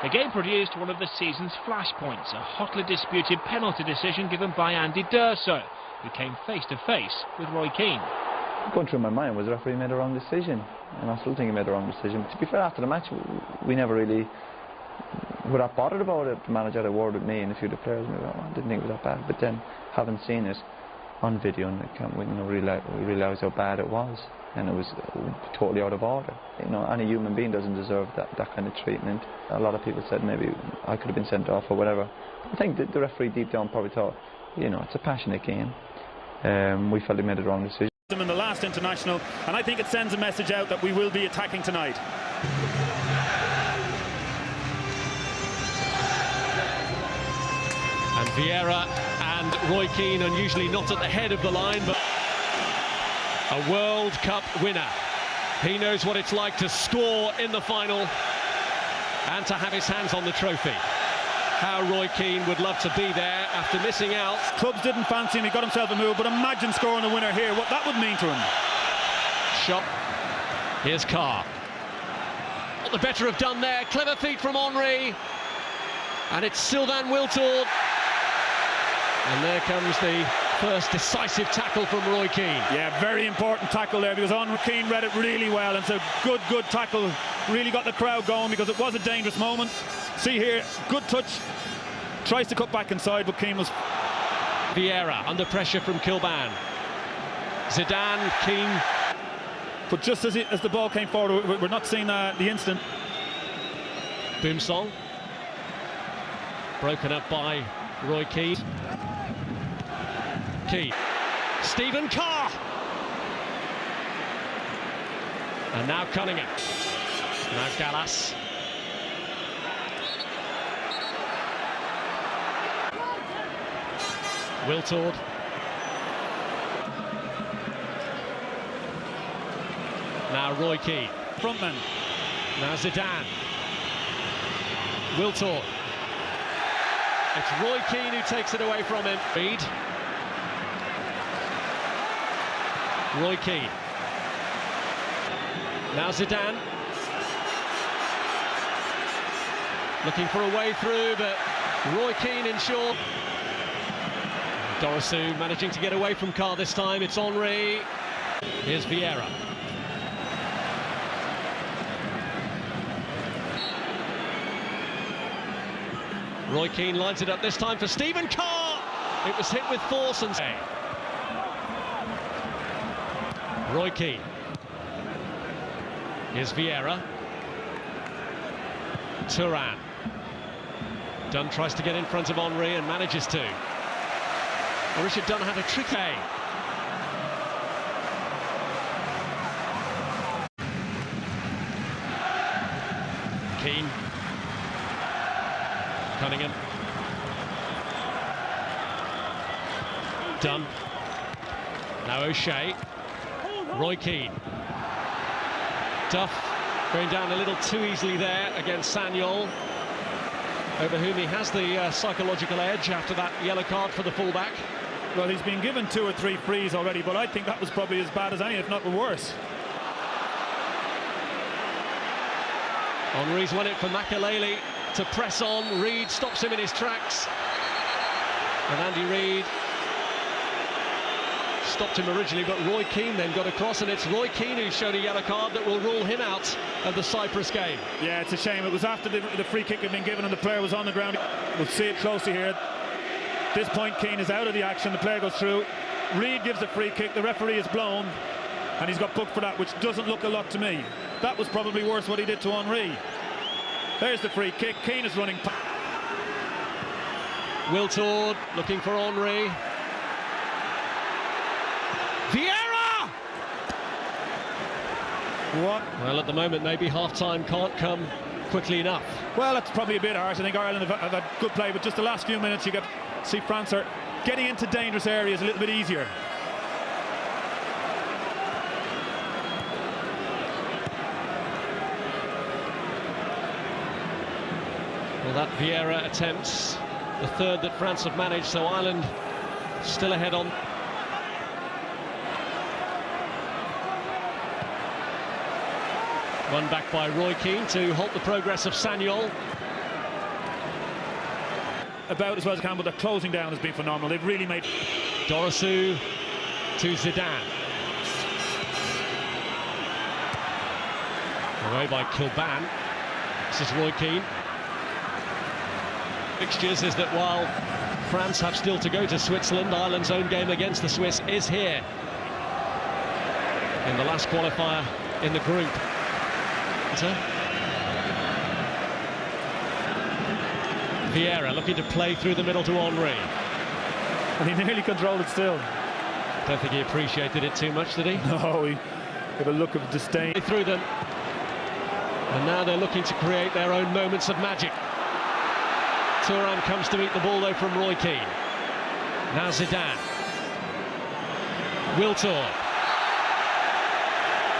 The game produced one of the season's flashpoints, a hotly disputed penalty decision given by Andy D'Urso, who came face to face with Roy Keane. Going through my mind was the referee made a wrong decision, and I still think he made a wrong decision. But to be fair, after the match, we never really were that bothered about it. The manager had a word with me and a few of the players, and I didn't think it was that bad. But then, having seen it on video, and we realised how bad it was, and it was totally out of order. You know, any human being doesn't deserve that kind of treatment. A lot of people said maybe I could have been sent off or whatever. I think that the referee deep down probably thought, you know, it's a passionate game. We felt he made the wrong decision. In the last international, and I think it sends a message out that we will be attacking tonight. And Vieira and Roy Keane unusually not at the head of the line, but a World Cup winner. He knows what it's like to score in the final and to have his hands on the trophy. How Roy Keane would love to be there after missing out. Clubs didn't fancy him, he got himself a move, but imagine scoring a winner here, what that would mean to him. Shot. Here's Carr. What the better have done there. Clever feet from Henry. And it's Sylvain Wiltord. And there comes the first decisive tackle from Roy Keane. Yeah, very important tackle there, because Henry Keane read it really well. And it's a good tackle. Really got the crowd going, because it was a dangerous moment. See here, good touch. Tries to cut back inside, but Keane was... Vieira under pressure from Kilban. Zidane, Keane. But just as the ball came forward, we're not seeing the instant. Boumsong. Broken up by Roy Keane. Keane. Stephen Carr. And now Cunningham. Now Gallas. Wiltord. Now Roy Keane. Frontman. Now Zidane. Wiltord. It's Roy Keane who takes it away from him. Reed. Roy Keane. Now Zidane. Looking for a way through, but Roy Keane in short. D'Urso managing to get away from Carr this time. It's Henry. Here's Vieira. Roy Keane lines it up this time for Stephen Carr. It was hit with force and... Roy Keane. Here's Vieira. Thuram. Dunn tries to get in front of Henry and manages to. Richard Dunn had a trick. Keane. Cunningham. Dunn. Now O'Shea. Roy Keane. Duff going down a little too easily there against Sagnol, over whom he has the psychological edge after that yellow card for the fullback. Well, he's been given 2 or 3 frees already, but I think that was probably as bad as any, if not worse. Henry's won it for Makelele to press on. Reed stops him in his tracks. And Andy Reid stopped him originally, but Roy Keane then got across, and it's Roy Keane who's shown a yellow card that will rule him out of the Cyprus game. Yeah, it's a shame. It was after the free kick had been given and the player was on the ground. We'll see it closely here. At this point, Keane is out of the action. The player goes through. Reid gives the free kick. The referee is blown, and he's got booked for that, which doesn't look a lot to me. That was probably worse what he did to Henry. There's the free kick. Keane is running. Wiltord looking for Henry. Vieira! What? Well, at the moment, maybe half-time can't come quickly enough. Well, that's probably a bit harsh. I think Ireland have had good play, but just the last few minutes, you see France are getting into dangerous areas a little bit easier. Well, that Vieira attempts the third that France have managed, so Ireland still ahead on. One back by Roy Keane to halt the progress of Sagnol. about as well as they can, but their closing down has been phenomenal. They've really made... Dorosu to Zidane. Away by Kilban. This is Roy Keane. Fixtures is that while France have still to go to Switzerland, Ireland's own game against the Swiss is here in the last qualifier in the group. Vieira looking to play through the middle to Henry. And he nearly controlled it still. Don't think he appreciated it too much, did he? No, he had a look of disdain. Through them. And now they're looking to create their own moments of magic. Thuram comes to meet the ball though from Roy Keane. Now Zidane. Wiltord.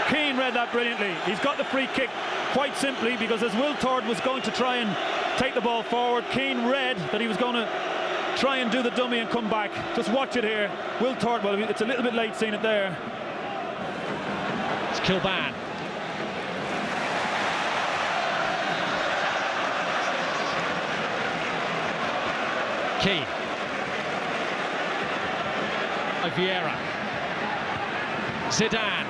Keane read that brilliantly. He's got the free kick quite simply because as Wiltord was going to try and take the ball forward, Keane read that he was going to try and do the dummy and come back. Just watch it here. Wiltord, well, it's a little bit late seeing it there. It's Kilban. Keane. Vieira. Zidane.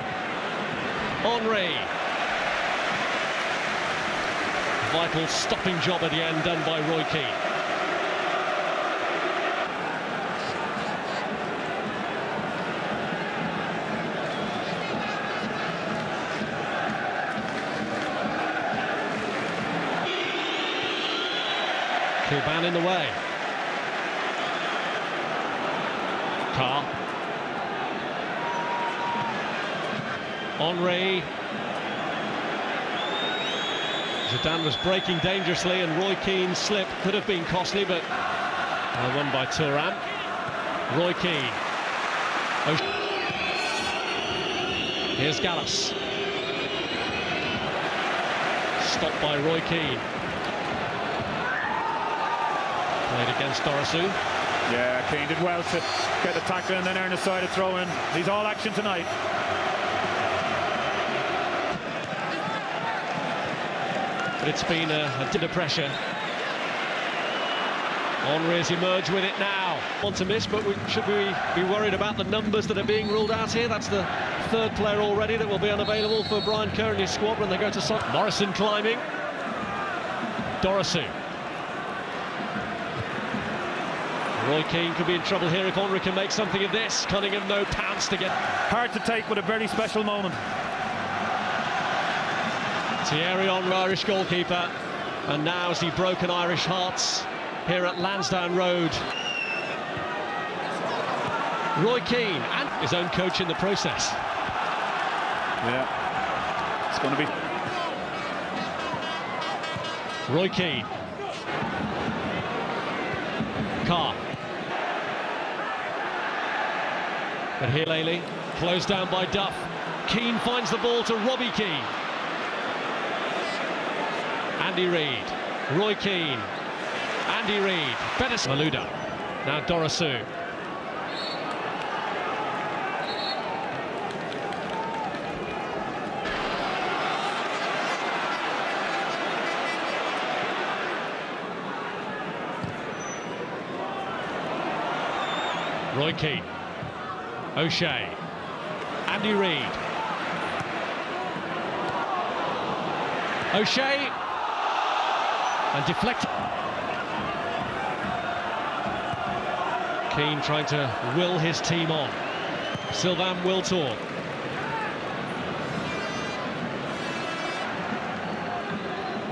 Henry. Vital stopping job at the end done by Roy Keane. Kilban in the way. Carr. Henry. Zidane was breaking dangerously and Roy Keane's slip could have been costly, but won by Thuram. Roy Keane. Here's Gallas. Stopped by Roy Keane. Played against Dorosu. Yeah, Keane did well to get the tackle and then earn a side of throw in. He's all action tonight. But it's been a bit of pressure. Henry has emerged with it now. Want to miss, but should we be worried about the numbers that are being ruled out here? That's the third player already that will be unavailable for Brian Kerr and his squad when they go to Morrison climbing. Dorosu. Roy Keane could be in trouble here if Henry can make something of this. Cunningham, no pounce to get. Hard to take, but a very special moment. Thierry Henry, Irish goalkeeper, and now has he broken Irish hearts here at Lansdowne Road. Roy Keane and his own coach in the process. Yeah, it's going to be Roy Keane. Carr. But here Laley, closed down by Duff. Keane finds the ball to Robbie Keane. Andy Reid, Roy Keane, Andy Reid, better Malouda, now Dorosu. Roy Keane, O'Shea, Andy Reid, O'Shea, and deflected. Keane trying to will his team on. Sylvain Wiltord.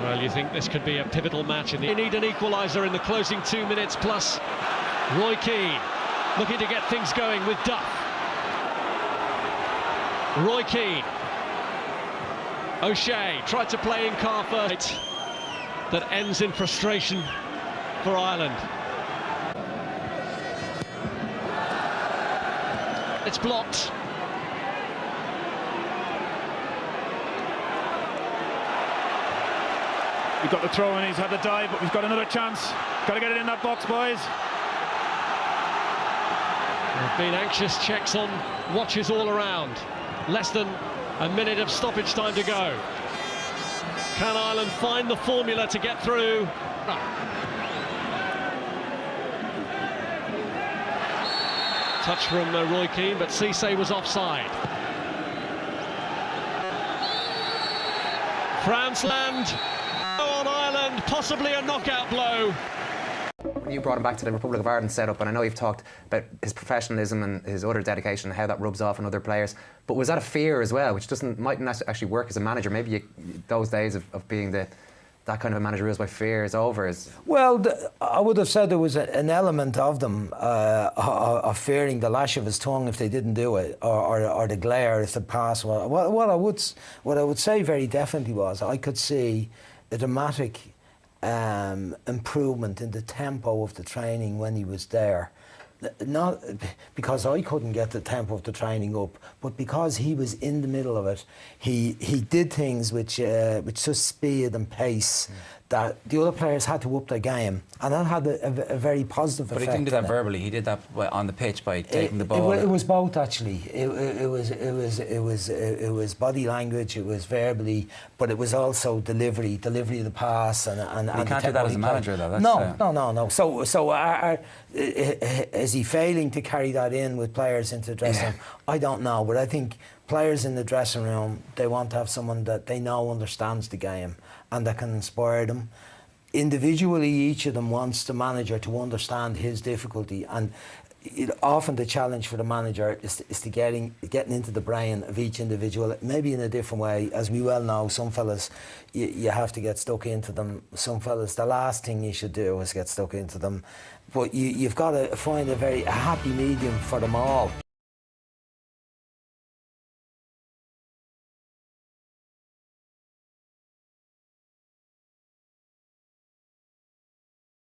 Well, you think this could be a pivotal match in the... They need an equaliser in the closing 2 minutes plus. Roy Keane looking to get things going with Duff. Roy Keane. O'Shea tried to play in Carr first. That ends in frustration for Ireland. It's blocked. We've got the throw and he's had the dive, but we've got another chance. Got to get it in that box, boys. There have been anxious checks on watches all around. Less than a minute of stoppage time to go. Can Ireland find the formula to get through? touch from Roy Keane, but Cisse was offside. France land on Ireland, possibly a knockout blow. You brought him back to the Republic of Ireland setup, and I know you've talked about his professionalism and his utter dedication and how that rubs off on other players, but was that a fear as well, which mightn't actually work as a manager? Maybe those days of being that kind of a manager rules by fear is over? Well, I would have said there was an element of them of fearing the lash of his tongue if they didn't do it, or the glare if the pass was. What I would say very definitely was I could see a dramatic improvement in the tempo of the training when he was there. Not because I couldn't get the tempo of the training up, but because he was in the middle of it. He did things which such speed and pace that the other players had to up their game, and that had a very positive effect. But he didn't do that verbally. He did that on the pitch by taking the ball. It was both actually. It was body language. It was verbally, but it was also delivery of the pass and you can't do that as a manager, though. That's, No. So is he failing to carry that in with players into the dressing room? I don't know, but I think players in the dressing room, they want to have someone that they know understands the game and that can inspire them. Individually, each of them wants the manager to understand his difficulty, and often the challenge for the manager is to getting into the brain of each individual, maybe in a different way. As we well know, some fellas you have to get stuck into them. Some fellas, the last thing you should do is get stuck into them. But you've got to find a happy medium for them all.